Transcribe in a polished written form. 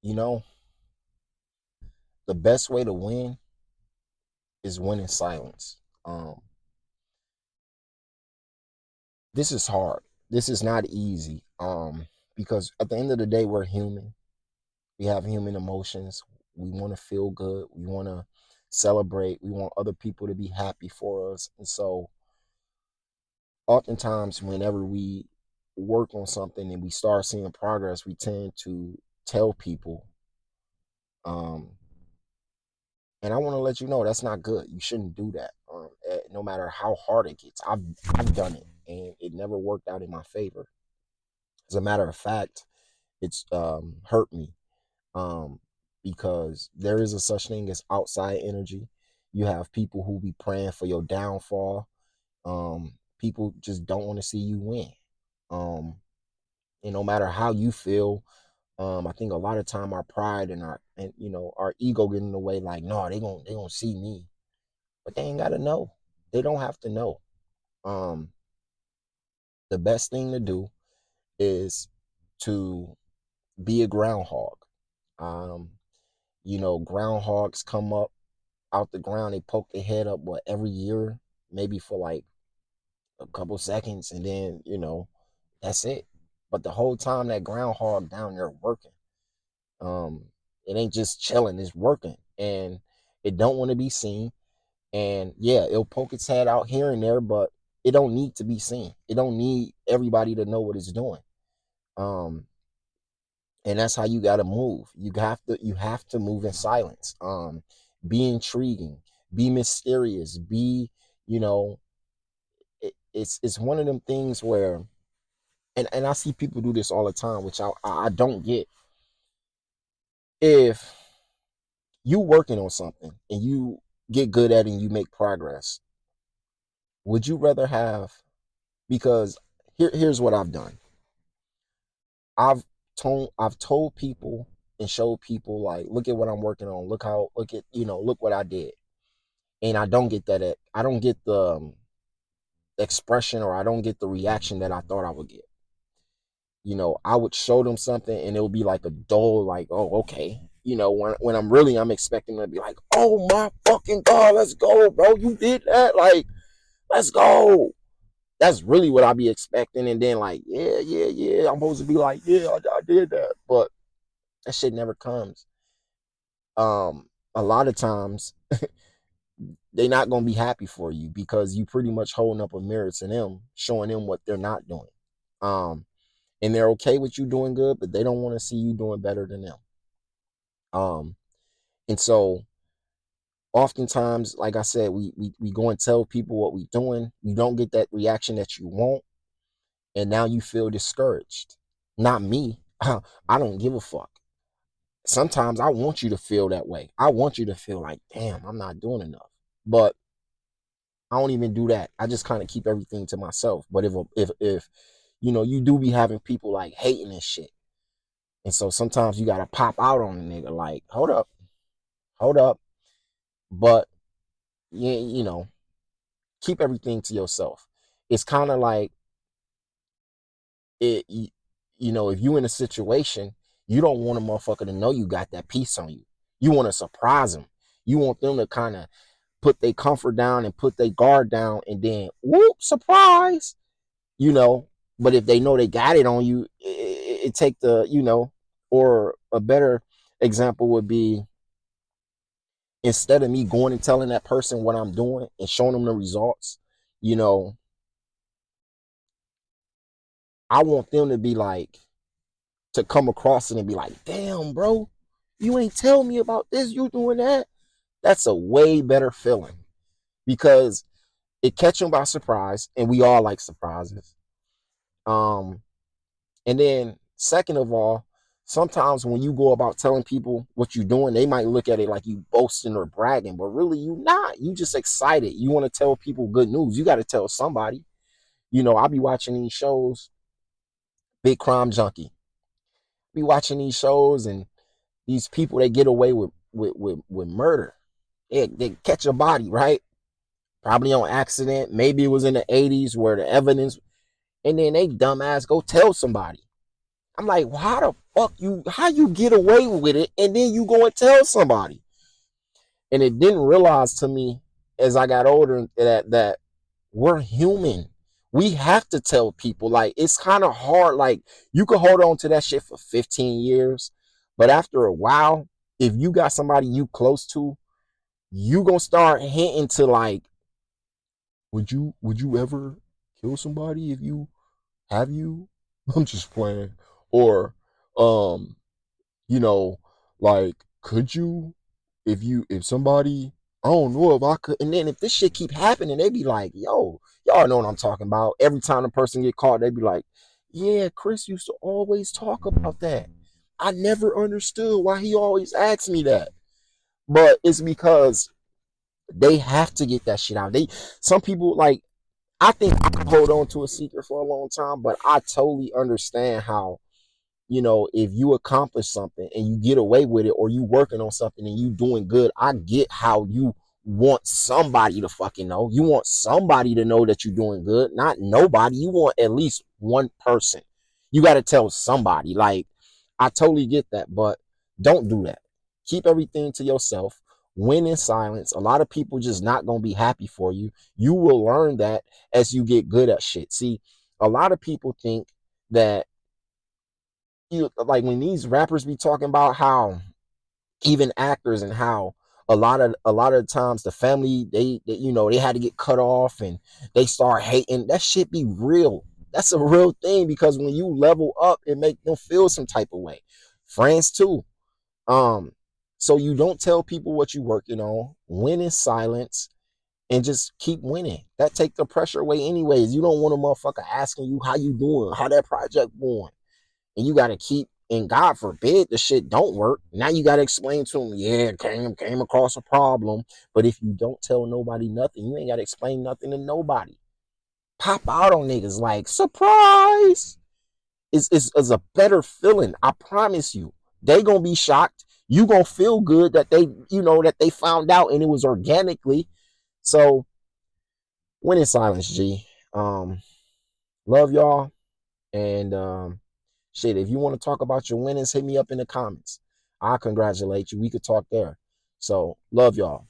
You know, the best way to win is win in silence. Um, this is hard. This is not easy. Because at the end of the day, we're human. We have human emotions. We want to feel good. We want to celebrate. We want other people to be happy for us. And so, oftentimes, whenever we work on something and we start seeing progress, we tend to tell people, um, and I want to let you know that's not good. You shouldn't do that. No matter how hard it gets, I've done it, and it never worked out in my favor. As a matter of fact, it's hurt me, um, because there is a such thing as outside energy. You have people who be praying for your downfall. People just don't want to see you win. Um, and no matter how you feel, I think a lot of time our pride and our ego get in the way. Like, no, they gonna see me, but they ain't gotta know. They don't have to know. Um, the best thing to do is to be a groundhog. Um, groundhogs come up out the ground, they poke their head up every year, maybe for like a couple seconds, and then that's it. But the whole time that groundhog down there working, um, it ain't just chilling, it's working, and it don't want to be seen. And yeah, it'll poke its head out here and there, but it don't need to be seen. It don't need everybody to know what it's doing. Um, and that's how you got to move. You have to move in silence. Be intriguing, be mysterious, be you know it's one of them things where, and I see people do this all the time, which I don't get. If you working on something and you get good at it and you make progress, would you rather have, because here's what I've done. I've told people and showed people, like, look at what I'm working on, look what I did. And I don't get the expression, or I don't get the reaction that I thought I would get. I would show them something and it would be like a dull, like, oh, okay. When I'm expecting them to be like, oh my fucking God, let's go, bro. You did that. Like, let's go. That's really what I be expecting. And then, like, yeah, yeah, yeah. I'm supposed to be like, yeah, I did that. But that shit never comes. A lot of times they not gonna be happy for you because you pretty much holding up a mirror to them, showing them what they're not doing. Um, and they're okay with you doing good, but they don't want to see you doing better than them. Um, and so oftentimes, like I said, we go and tell people what we're doing. You don't get that reaction that you want, and now you feel discouraged. Not me. I don't give a fuck. Sometimes I want you to feel that way. I want you to feel like, damn, I'm not doing enough. But I don't even do that. I just kind of keep everything to myself. But if you do be having people like hating and shit, and so sometimes you gotta pop out on a nigga like, hold up. But yeah, keep everything to yourself. It's kind of like it. If you in a situation, you don't want a motherfucker to know you got that piece on you. You want to surprise them. You want them to kind of put their comfort down and put their guard down, and then whoop, surprise. you know. But if they know they got it on you, it take or a better example would be, instead of me going and telling that person what I'm doing and showing them the results, you know, I want them to be like, to come across it and be like, damn, bro, you ain't tell me about this, you doing that. That's a way better feeling, because it catch them by surprise, and we all like surprises. Um, And then, second of all, sometimes when you go about telling people what you're doing, they might look at it like you boasting or bragging, but really you not. You just excited. You want to tell people good news. You got to tell somebody. I'll be watching these shows, Big Crime Junkie. Be watching these shows, and these people, they get away with murder. They catch a body, right? Probably on accident. Maybe it was in the 80s where the evidence, and then they dumbass go tell somebody. I'm like, well, how the fuck how you get away with it and then you go and tell somebody? And it didn't realize to me as I got older that we're human. We have to tell people. Like, it's kind of hard. Like, you could hold on to that shit for 15 years, but after a while, if you got somebody you close to, you gonna start hinting to like, would you ever kill somebody if you have you? I'm just playing. Or um you know, like, could you, if somebody, I don't know if I could. And then if this shit keep happening, they be like, yo, y'all know what I'm talking about. Every time the person get caught, they be like, yeah, Chris used to always talk about that. I never understood why he always asked me that. But it's because they have to get that shit out. Some people, like, I think I could hold on to a secret for a long time, but I totally understand how, if you accomplish something and you get away with it, or you working on something and you doing good, I get how you want somebody to fucking know. You want somebody to know that you're doing good, not nobody. You want at least one person. You got to tell somebody. Like, I totally get that, but don't do that. Keep everything to yourself. Win in silence. A lot of people just not going to be happy for you. You will learn that as you get good at shit. See, a lot of people think that, like, when these rappers be talking about how, even actors, and how a lot of times the family, they had to get cut off and they start hating, that shit be real. That's a real thing, because when you level up, it make them feel some type of way. Friends too. um so you don't tell people what you working on. Win in silence and just keep winning. That take the pressure away anyways. You don't want a motherfucker asking you how you doing, how that project going, and you got to keep, and God forbid the shit don't work. Now you got to explain to them, yeah, came across a problem. But if you don't tell nobody nothing, you ain't got to explain nothing to nobody. Pop out on niggas like, surprise. Is a better feeling. I promise you. They gonna be shocked. You gonna feel good that they found out, and it was organically. So, win in silence, G. Love y'all. And shit, if you want to talk about your winnings, hit me up in the comments. I congratulate you. We could talk there. So, love y'all.